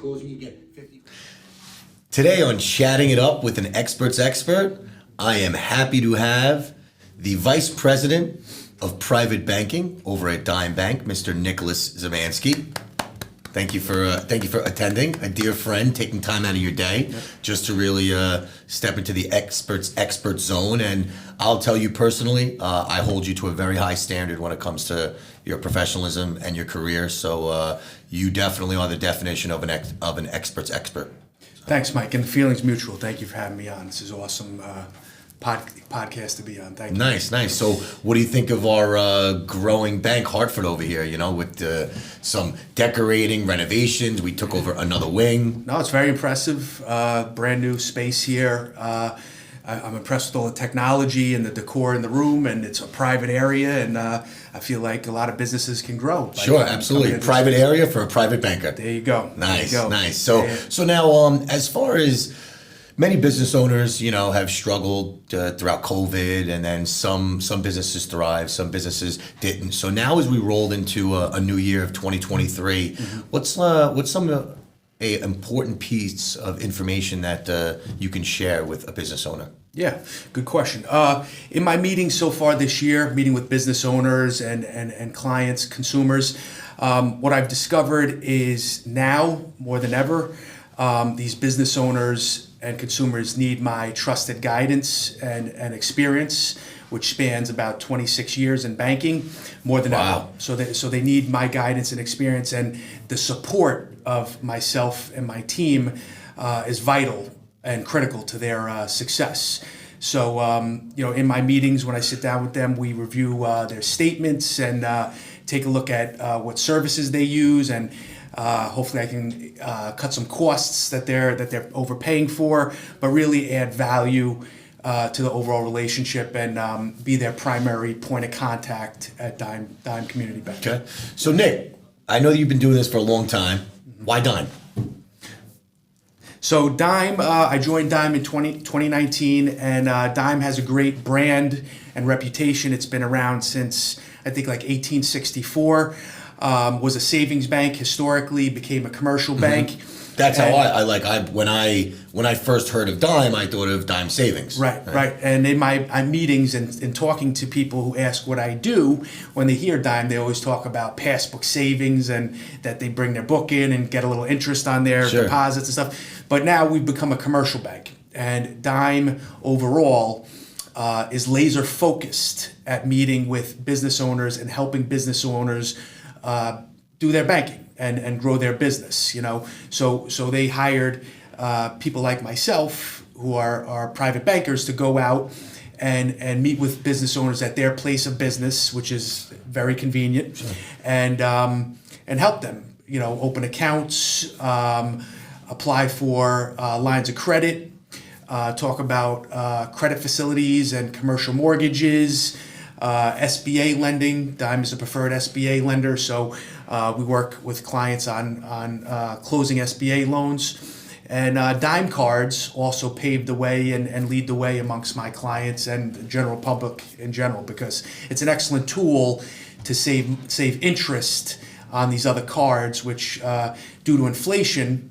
closing, you get 50. Today on Chatting It Up with an Expert's Expert, I am happy to have the Vice President of Private Banking over at Dime Bank, Mr. Nicolas Symanski. Thank you for attending. A dear friend taking time out of your day just to really step into the expert zone. And I'll tell you personally, I hold you to a very high standard when it comes to your professionalism and your career. So you definitely are the definition of an expert's expert. Thanks, Mike, and the feeling's mutual. Thank you for having me on. This is awesome podcast to be on. Thank you. Nice. So what do you think of our growing bank, Hartford, over here, with some decorating, renovations? We took over another wing. No, it's very impressive. Brand new space here. I'm impressed with all the technology and the decor in the room, and it's a private area, and I feel like a lot of businesses can grow. Sure, absolutely. Private area for a private banker. There you go. Nice. So now, as far as many business owners, have struggled throughout COVID, and then some businesses thrived, some businesses didn't. So now, as we rolled into a new year of 2023, what's some a important piece of information that you can share with a business owner? Yeah, good question. In my meetings so far this year, meeting with business owners and clients, consumers, what I've discovered is now more than ever, these business owners and consumers need my trusted guidance and experience, which spans about 26 years in banking, more than ever. So they need my guidance and experience, and the support of myself and my team is vital and critical to their success. So, in my meetings, when I sit down with them, we review their statements and take a look at what services they use, and hopefully I can cut some costs that they're overpaying for, but really add value to the overall relationship and be their primary point of contact at Dime Community Bank. Okay. So Nick, I know that you've been doing this for a long time. Why Dime? So Dime, I joined Dime in 2019, and Dime has a great brand and reputation. It's been around since, I think, like 1864. Was a savings bank historically, became a commercial bank. That's how when I first heard of Dime, I thought of Dime Savings. Right. And in my meetings and talking to people who ask what I do, when they hear Dime, they always talk about passbook savings and that they bring their book in and get a little interest on their deposits and stuff. But now we've become a commercial bank, and Dime overall is laser focused at meeting with business owners and helping business owners do their banking and grow their business, So they hired people like myself, who are private bankers, to go out and meet with business owners at their place of business, which is very convenient, and help them, open accounts, apply for lines of credit, talk about credit facilities and commercial mortgages, SBA lending. Dime is a preferred SBA lender, so we work with clients on closing SBA loans. And Dime cards also pave the way and lead the way amongst my clients and the general public in general, because it's an excellent tool to save interest on these other cards, which due to inflation,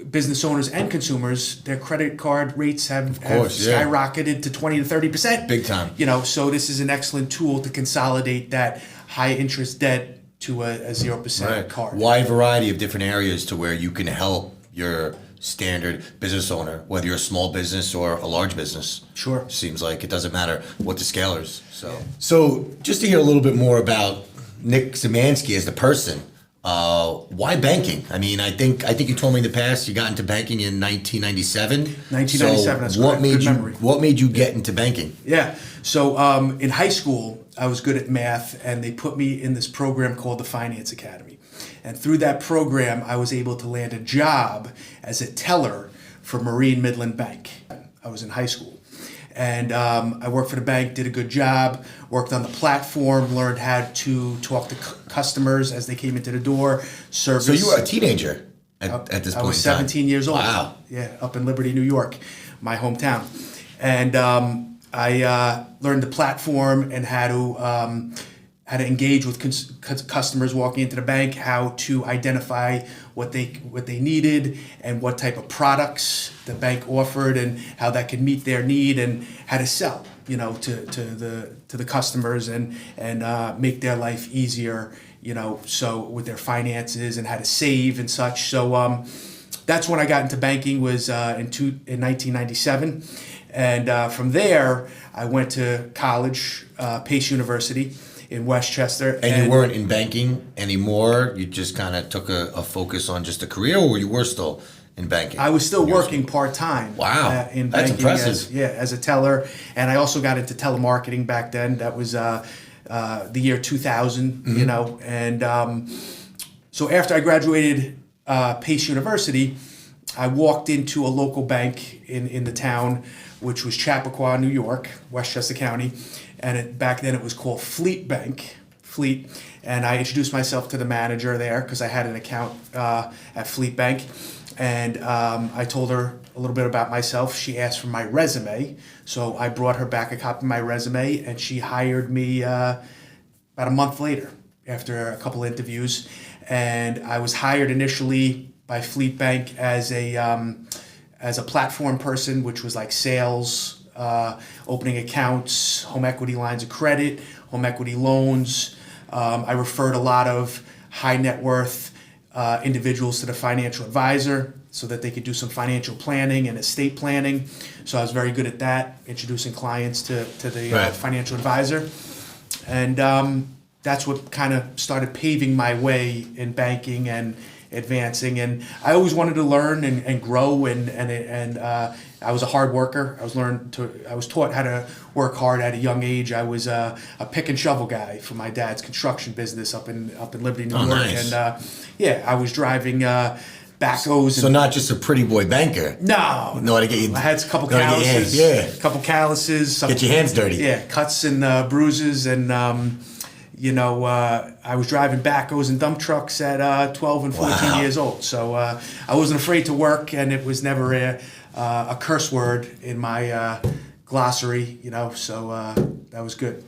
business owners and consumers, their credit card rates have skyrocketed to 20 to 30%. Big time. So this is an excellent tool to consolidate that high interest debt to a 0% card. Wide variety of different areas to where you can help your standard business owner, whether you're a small business or a large business. Sure. Seems like it doesn't matter what the scale is. So just to hear a little bit more about Nick Symanski as the person, why banking? I mean, I think you told me in the past you got into banking in 1997. 1997, that's what correct. made Good you memory. What made you get into banking? Yeah. So in high school, I was good at math, and they put me in this program called the Finance Academy. And through that program, I was able to land a job as a teller for Marine Midland Bank. I was in high school. And I worked for the bank, did a good job, worked on the platform, learned how to talk to customers as they came into the door, service. So you were a teenager at this point. I was 17 years old. Wow. Yeah, up in Liberty, New York, my hometown. And I learned the platform and how how to engage with customers walking into the bank, how to identify what they needed and what type of products the bank offered and how that could meet their need, and how to sell, to the customers and make their life easier, so with their finances, and how to save and such. So that's when I got into banking, was in 1997. And from there, I went to college, Pace University in Westchester. And you weren't in banking anymore? You just kind of took a focus on just a career, or you were still in banking? I was still working part-time. Wow, in that's banking impressive. As a teller. And I also got into telemarketing back then. That was the year 2000, And so after I graduated Pace University, I walked into a local bank in the town, which was Chappaqua, New York, Westchester County. And back then it was called Fleet Bank, Fleet. And I introduced myself to the manager there because I had an account at Fleet Bank. And I told her a little bit about myself. She asked for my resume. So I brought her back a copy of my resume, and she hired me about a month later after a couple interviews. And I was hired initially by Fleet Bank as a platform person, which was like sales, opening accounts, home equity lines of credit, home equity loans. I referred a lot of high net worth individuals to the financial advisor so that they could do some financial planning and estate planning. So I was very good at that, introducing clients to the financial advisor. And that's what kind of started paving my way in banking and advancing. And I always wanted to learn and grow, and I was a hard worker. I was taught how to work hard at a young age. I was a pick and shovel guy for my dad's construction business up in Liberty, New York. Nice. And I was driving backhoes. So not just a pretty boy banker. No. Know how to get you. I had a couple calluses. Yeah. Couple calluses. Get your hands dirty. Yeah, cuts and bruises, and I was driving backhoes and dump trucks at 12 and 14 years old. So I wasn't afraid to work, and it was never a curse word in my glossary, so that was good,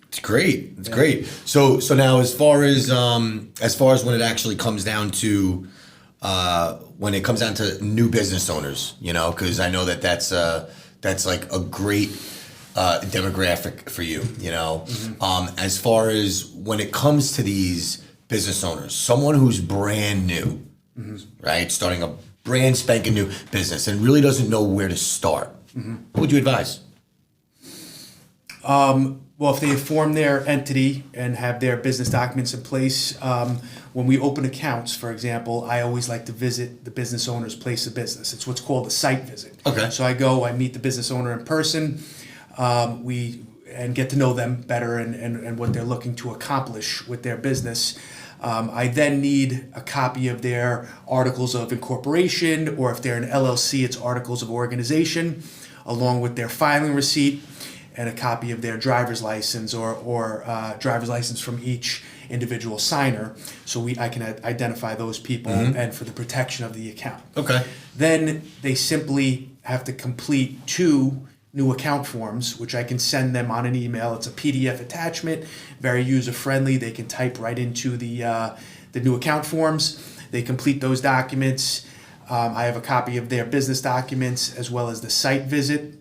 It's great. It's great. So now as far as when it actually comes down to new business owners, because I know that's like a great demographic for you, Mm-hmm. As far as when it comes to these business owners, someone who's brand new, mm-hmm. right? Starting a brand spanking new business and really doesn't know where to start. Mm-hmm. What would you advise? Well, if they form their entity and have their business documents in place, when we open accounts, for example, I always like to visit the business owner's place of business. It's what's called a site visit. Okay. So I meet the business owner in person. And get to know them better and what they're looking to accomplish with their business. I then need a copy of their articles of incorporation, or if they're an LLC, it's articles of organization, along with their filing receipt and a copy of their driver's license or driver's license from each individual signer, so I can identify those people, mm-hmm. and for the protection of the account. Okay. Then they simply have to complete 2 new account forms, which I can send them on an email. It's a PDF attachment, very user-friendly. They can type right into the new account forms. They complete those documents. I have a copy of their business documents as well as the site visit.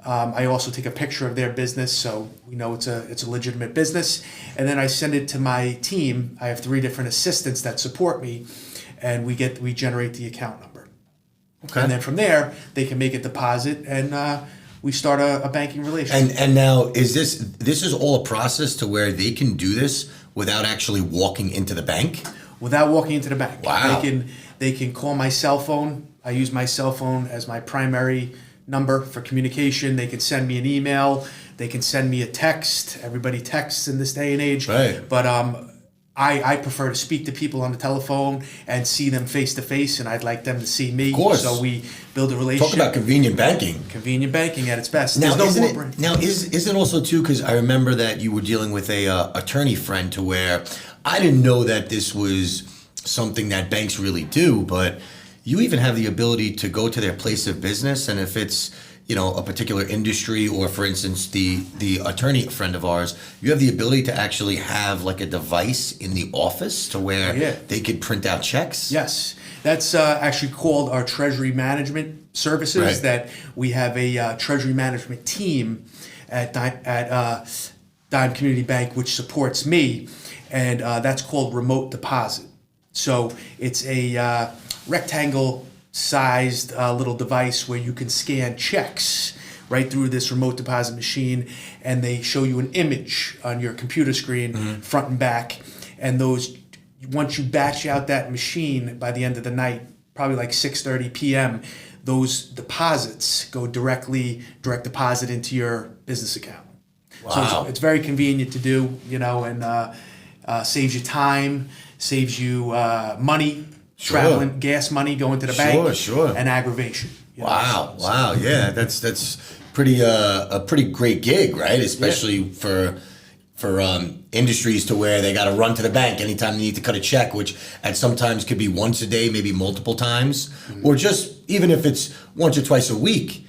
I also take a picture of their business, so we know it's a legitimate business. And then I send it to my team. I have 3 different assistants that support me, and we generate the account number. Okay. And then from there, they can make a deposit, and we start a banking relationship. And now is this is all a process to where they can do this without actually walking into the bank? Without walking into the bank. Wow. They can call my cell phone. I use my cell phone as my primary number for communication. They can send me an email. They can send me a text. Everybody texts in this day and age. Right. But I prefer to speak to people on the telephone and see them face to face, and I'd like them to see me. Of course. So we build a relationship. Talk about convenient banking. Convenient banking at its best. Now, There's no isn't it also too, because I remember that you were dealing with a attorney friend, to where I didn't know that this was something that banks really do, but you even have the ability to go to their place of business, and if it's a particular industry, or for instance, the attorney friend of ours, you have the ability to actually have like a device in the office to where they could print out checks? Yes. That's actually called our treasury management services. Right. That we have a treasury management team at Dime Community Bank, which supports me, and that's called remote deposit. So it's a rectangle-sized little device where you can scan checks right through this remote deposit machine, and they show you an image on your computer screen, front and back, and those. Once you batch out that machine by the end of the night, probably like 6:30 p.m., those deposits go direct deposit into your business account. Wow. So it's very convenient to do, and saves you time, saves you money, traveling, gas money going to the bank, and aggravation. Wow, yeah, that's pretty a pretty great gig, right? Especially for industries to where they got to run to the bank anytime they need to cut a check, which at sometimes could be once a day, maybe multiple times, or just even if it's once or twice a week.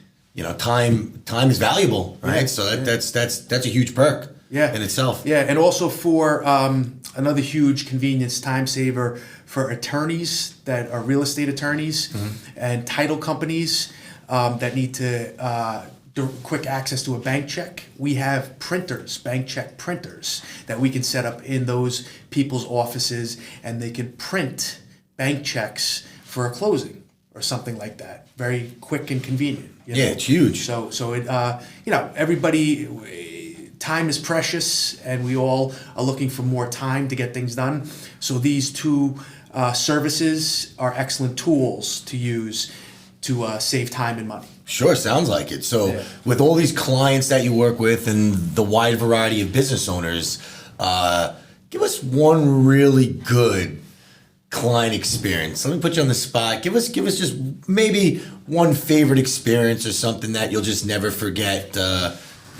Time is valuable, right? So that's a huge perk in itself. Yeah, and also for another huge convenience time saver for attorneys that are real estate attorneys and title companies that need to quick access to a bank check. We have printers, bank check printers, that we can set up in those people's offices, and they can print bank checks for a closing or something like that. Very quick and convenient. Yeah, it's huge. So it everybody, time is precious, and we all are looking for more time to get things done. So these two services are excellent tools to use to save time and money. Sure, sounds like it. So with all these clients that you work with and the wide variety of business owners, give us one really good client experience. Let me put you on the spot. Give us just maybe one favorite experience or something that you'll just never forget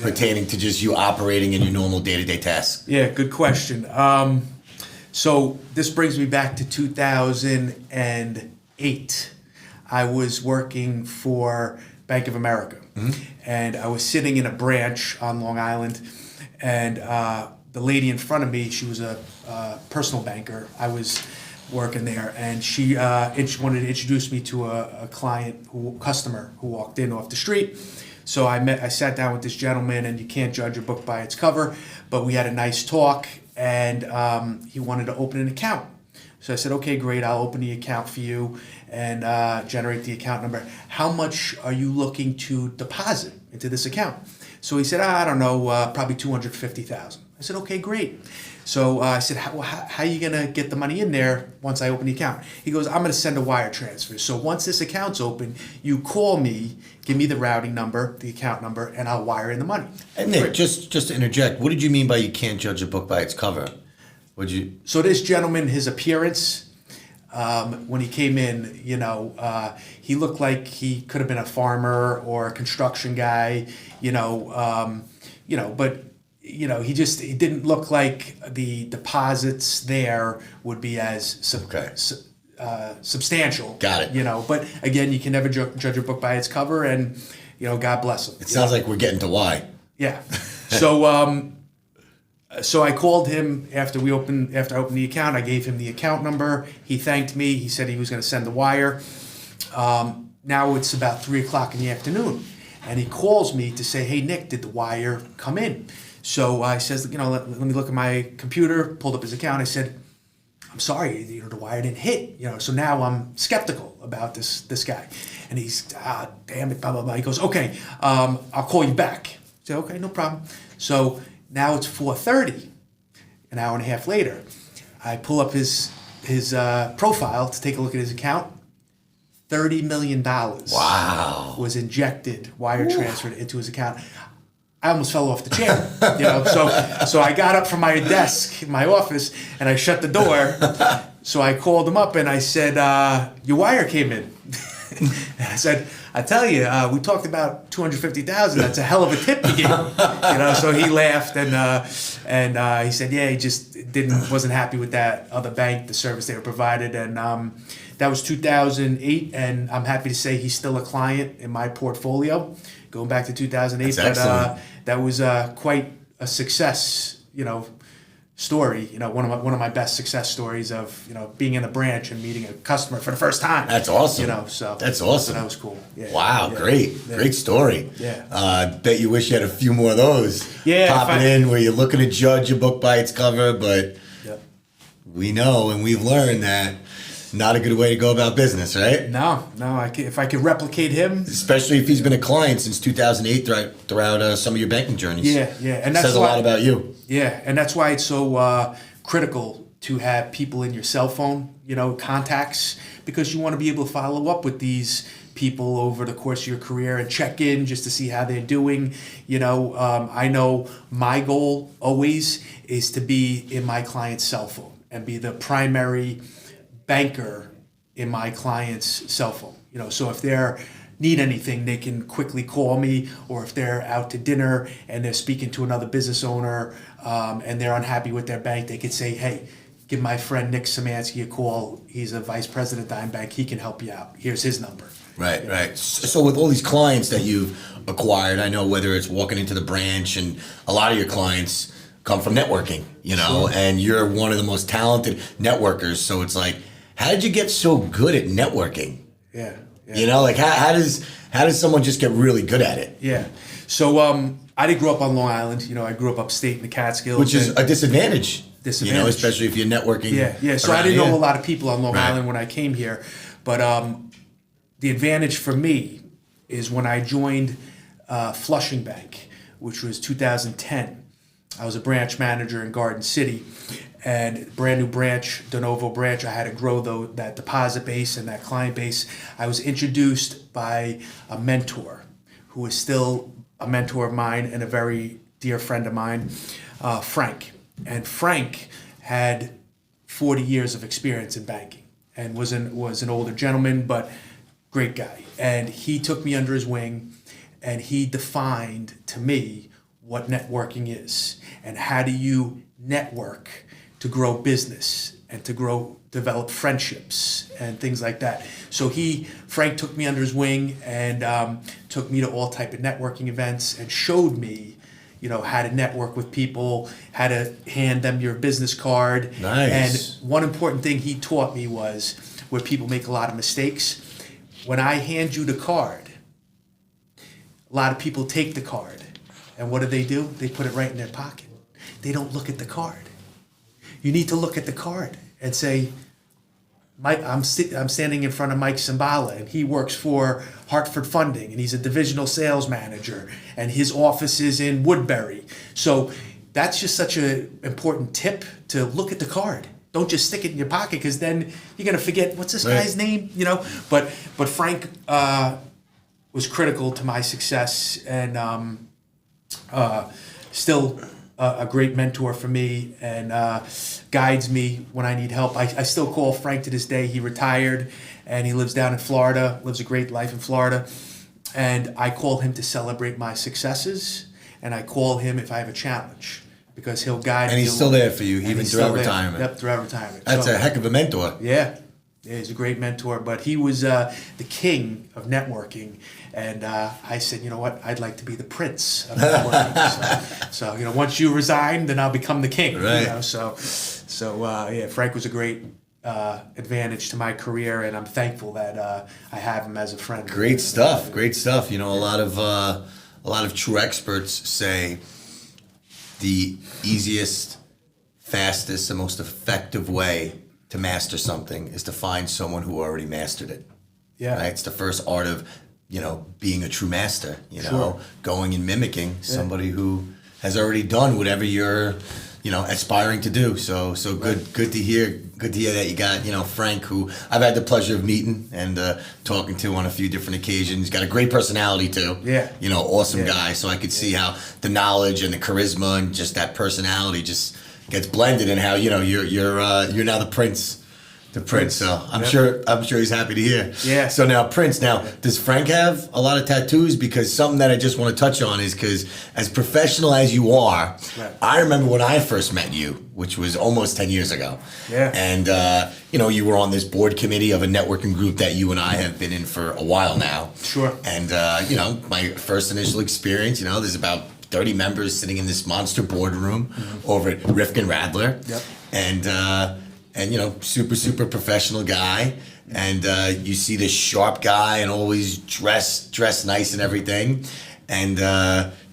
pertaining to just you operating in your normal day-to-day tasks. Yeah, good question. So this brings me back to 2008. I was working for Bank of America, and I was sitting in a branch on Long Island, and the lady in front of me, she was a personal banker. I was working there, and she wanted to introduce me to a customer who walked in off the street. So I sat down with this gentleman, and you can't judge a book by its cover, but we had a nice talk, and he wanted to open an account. So I said, okay, great, I'll open the account for you and generate the account number. How much are you looking to deposit into this account? So he said, I don't know, probably $250,000. I said, okay, great. So I said, how are you going to get the money in there once I open the account? He goes, I'm going to send a wire transfer. So once this account's open, you call me, give me the routing number, the account number, and I'll wire in the money. And Nick, just to interject, what did you mean by you can't judge a book by its cover? So this gentleman, his appearance, when he came in, he looked like he could have been a farmer or a construction guy, but he didn't look like the deposits there would be as substantial. Got it. But again, you can never judge a book by its cover, and God bless him. It sounds like we're getting to why. Yeah. So I called him after I opened the account. I gave him the account number. He thanked me. He said he was going to send the wire. Now it's about 3:00 in the afternoon, and he calls me to say, "Hey Nick, did the wire come in?" So I says, let me look at my computer. Pulled up his account. I said, "I'm sorry, the wire didn't hit." So now I'm skeptical about this guy, and he's damn it, blah blah blah. He goes, "Okay, I'll call you back." I said, "Okay, no problem." So now it's 4:30, an hour and a half later. I pull up his profile to take a look at his account. $30 million was injected, wire transferred into his account. I almost fell off the chair, So I got up from my desk in my office and I shut the door. So I called him up and I said, "Your wire came in." And I said, "I tell you, we talked about $250,000. That's a hell of a tip you gave." So he laughed and he said, "Yeah, he just wasn't happy with that other bank, the service they were provided." And that was 2008, and I'm happy to say he's still a client in my portfolio. going back to 2008. That's excellent. That was quite a success, story. One of my best success stories of being in a branch and meeting a customer for the first time. That's awesome. So that's awesome. So that was cool. Yeah. Wow, great story. Yeah. Bet you wish you had a few more of those. Yeah. Popping in where you're looking to judge a book by its cover, but we know and we've learned that not a good way to go about business, right? No. If I could replicate him, especially if he's been a client since 2008 throughout some of your banking journeys. Yeah, and that says a lot about you. Yeah, and that's why it's so critical to have people in your cell phone, contacts, because you want to be able to follow up with these people over the course of your career and check in just to see how they're doing. I know my goal always is to be in my client's cell phone and be the primary banker in my client's cell phone. So if they're need anything, they can quickly call me, or if they're out to dinner and they're speaking to another business owner and they're unhappy with their bank, they could say, hey, give my friend Nick Symanski a call. He's a vice president at Dime Bank. He can help you out. Here's his number. Right. So with all these clients that you've acquired, I know whether it's walking into the branch, and a lot of your clients come from networking, Sure. and you're one of the most talented networkers. So it's like, how did you get so good at networking? Yeah. How does someone just get really good at it? Yeah. So I didn't grow up on Long Island. I grew up upstate in the Catskills. Which is a disadvantage. Especially if you're networking. Yeah. So I didn't know a lot of people on Long Island when I came here. But the advantage for me is when I joined Flushing Bank, which was 2010. I was a branch manager in Garden City, and brand new branch, de novo branch. I had to grow that deposit base and that client base. I was introduced by a mentor who is still a mentor of mine and a very dear friend of mine, Frank. And Frank had 40 years of experience in banking and was an older gentleman, but great guy. And he took me under his wing, and he defined to me what networking is and how do you network to grow business and to develop friendships and things like that. So Frank took me under his wing and took me to all type of networking events and showed me, how to network with people, how to hand them your business card. Nice. And one important thing he taught me was where people make a lot of mistakes. When I hand you the card, a lot of people take the card. And what do? They put it right in their pocket. They don't look at the card. You need to look at the card and say, Mike, I'm standing in front of Mike Cymbala, and he works for Hartford Funding, and he's a divisional sales manager, and his office is in Woodbury. So that's just such an important tip, to look at the card. Don't just stick it in your pocket, because then you're gonna forget what's this guy's name, But Frank was critical to my success, and still a great mentor for me, and guides me when I need help. I still call Frank to this day. He retired, and he lives down in Florida, lives a great life in Florida. And I call him to celebrate my successes, and I call him if I have a challenge, because he'll guide me. And he's still there for you, even throughout retirement. Yep, throughout retirement. That's a heck of a mentor. Yeah, he's a great mentor, but he was the king of networking. And I said, you know what? I'd like to be the prince of networking. so once you resign, then I'll become the king. Right. So Frank was a great advantage to my career, and I'm thankful that I have him as a friend. Great stuff. A lot of true experts say the easiest, fastest, and most effective way to master something is to find someone who already mastered it. Yeah. Right? It's the first art of, being a true master, Sure. going and mimicking somebody who has already done whatever you're, aspiring to do. So good to hear that you got, Frank, who I've had the pleasure of meeting and talking to on a few different occasions. He's got a great personality too. Yeah. Awesome guy. So I could see how the knowledge and the charisma and just that personality just gets blended, and how, you're now the prince To Prince, so I'm sure he's happy to hear. Yeah. So now Prince, does Frank have a lot of tattoos? Because something that I just want to touch on is because as professional as you are, right. I remember when I first met you, which was almost 10 years ago. Yeah. And you were on this board committee of a networking group that you and I have been in for a while now. Sure. And my first initial experience, there's about 30 members sitting in this monster boardroom over at Rifkin Radler. Yep. And super, super professional guy. And you see this sharp guy and always dressed nice and everything. And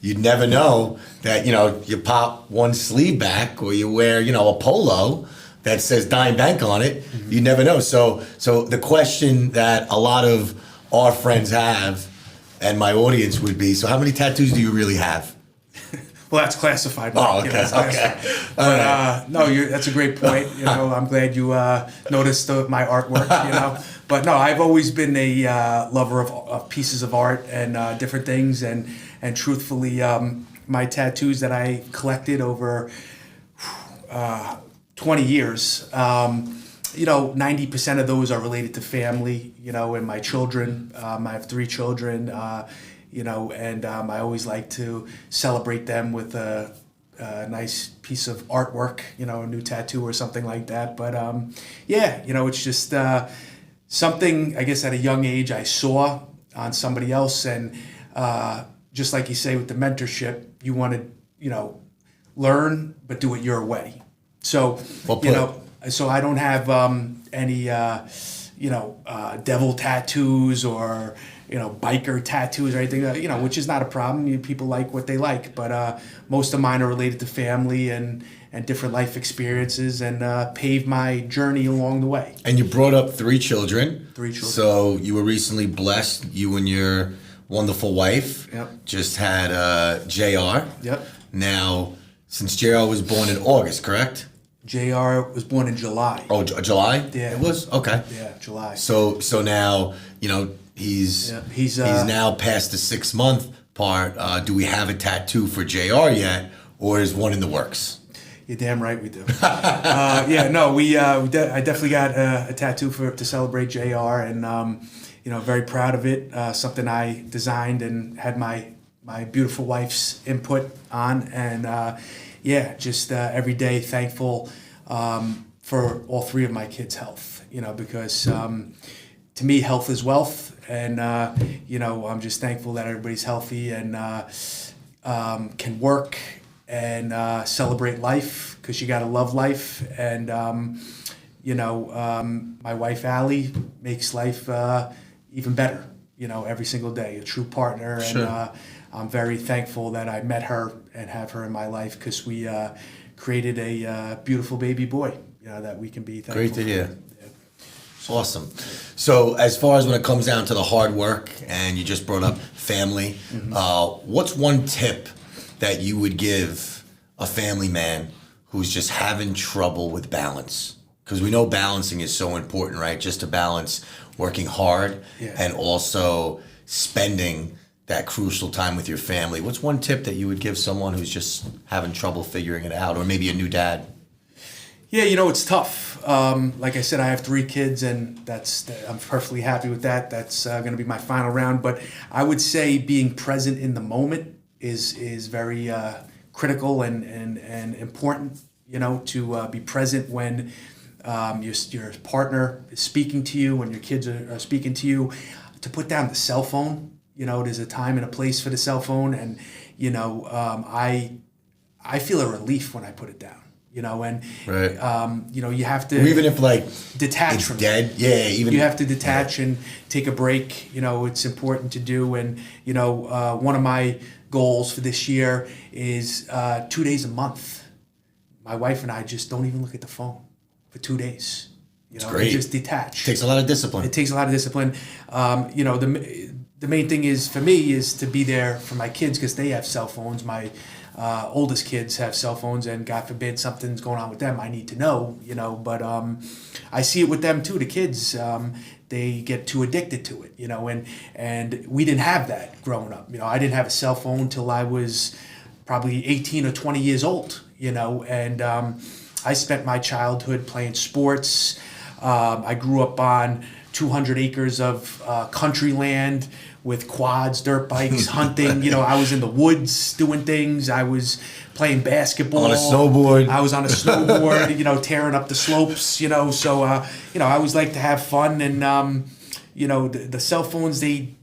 you'd never know that, you pop one sleeve back or you wear, a polo that says Dime Bank on it. Mm-hmm. You never know. So the question that a lot of our friends have and my audience would be, so how many tattoos do you really have? Well, that's classified. Oh, okay. Okay. But that's a great point. I'm glad you noticed my artwork. But no, I've always been a lover of pieces of art and different things, and truthfully, my tattoos that I collected over 20 years. 90% of those are related to family. And my children. I have 3 children. And I always like to celebrate them with a nice piece of artwork, a new tattoo or something like that. But it's just something, I guess, at a young age I saw on somebody else. And just like you say with the mentorship, you want to, learn, but do it your way. So, so I don't have any, devil tattoos or biker tattoos or anything, which is not a problem. People like what they like, but most of mine are related to family and different life experiences and paved my journey along the way. And you brought up 3 children. 3 children. So you were recently blessed. You and your wonderful wife just had JR. Yep. Now, since JR was born in August, correct? JR was born in July. Oh, July? Yeah. It was? Okay. Yeah, July. So now, he's now past the 6-month part. Do we have a tattoo for JR yet, or is one in the works? You're damn right we do. I definitely got a tattoo to celebrate JR, and very proud of it. Something I designed and had my beautiful wife's input on, and just every day thankful for all 3 of my kids' health. Because to me, health is wealth. And, I'm just thankful that everybody's healthy and can work and celebrate life, because you got to love life. And, my wife, Allie, makes life even better, every single day, a true partner. Sure. And I'm very thankful that I met her and have her in my life, because we created a beautiful baby boy, that we can be thankful Great to hear. for. Awesome. So as far as when it comes down to the hard work, and you just brought up family, what's one tip that you would give a family man who's just having trouble with balance? Because we know balancing is so important, right? Just to balance working hard and also spending that crucial time with your family. What's one tip that you would give someone who's just having trouble figuring it out, or maybe a new dad? Yeah, it's tough. Like I said, I have 3 kids, and I'm perfectly happy with that. That's going to be my final round. But I would say being present in the moment is very critical and important. To be present when your partner is speaking to you, when your kids are speaking to you. To put down the cell phone. There's a time and a place for the cell phone, and I feel a relief when I put it down. Right. You have to, or even if detach it's from dead. it. Yeah, even you have to detach and take a break. It's important to do. And one of my goals for this year is 2 days a month. My wife and I just don't even look at the phone for 2 days. It's great. Just detach. It takes a lot of discipline. It takes a lot of discipline. The main thing is for me is to be there for my kids, because they have cell phones. My oldest kids have cell phones, and God forbid something's going on with them, I need to know, but I see it with them too, the kids. They get too addicted to it, and we didn't have that growing up. I didn't have a cell phone till I was probably 18 or 20 years old, and I spent my childhood playing sports, I grew up on 200 acres of country land with quads, dirt bikes, hunting. You know, I was in the woods doing things. I was playing basketball. On a snowboard. I was on a snowboard, you know, tearing up the slopes, you know. So, you know, I always like to have fun. And, you know, the cell phones, they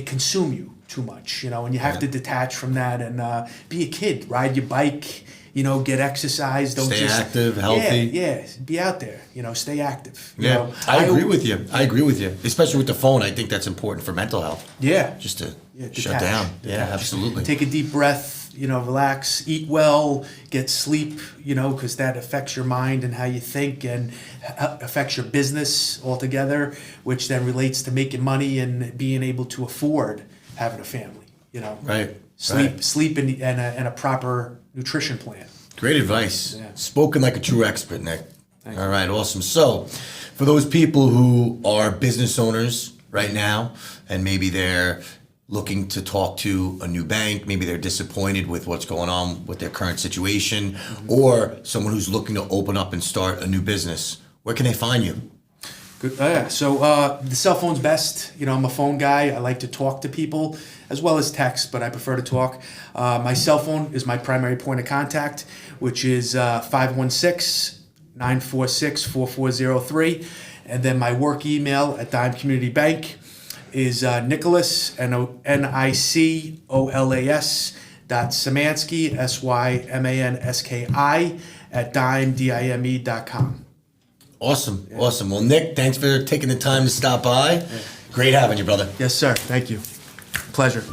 consume you too much, you know, and you have to detach from that and be a kid, ride your bike, you know, get exercise. Don't stay just, active, healthy. Yeah, be out there, you know, stay active. You Yeah, know, I agree with you. I agree with you. Especially with the phone, I think that's important for mental health. Yeah. Just to Detach, shut down. detach. Yeah, absolutely. Take a deep breath, you know, relax, eat well, get sleep, you know, because that affects your mind and how you think and affects your business altogether, which then relates to making money and being able to afford having a family, you know. Right. Sleep and a proper nutrition plan. Great advice. Yeah. Spoken like a true expert, Nick. Thank All right, awesome. So, for those people who are business owners right now, and maybe they're looking to talk to a new bank, maybe they're disappointed with what's going on with their current situation, or someone who's looking to open up and start a new business, where can they find you? Good. So the cell phone's best. You know, I'm a phone guy. I like to talk to people as well as text, but I prefer to talk. My cell phone is my primary point of contact, which is 516-946-4403. And then my work email at Dime Community Bank is Nicolas, Nicolas .Symanski, Symanski at dime.com. Awesome, awesome. Well, Nick, thanks for taking the time to stop by. Great having you, brother. Yes, sir. Thank you. Pleasure.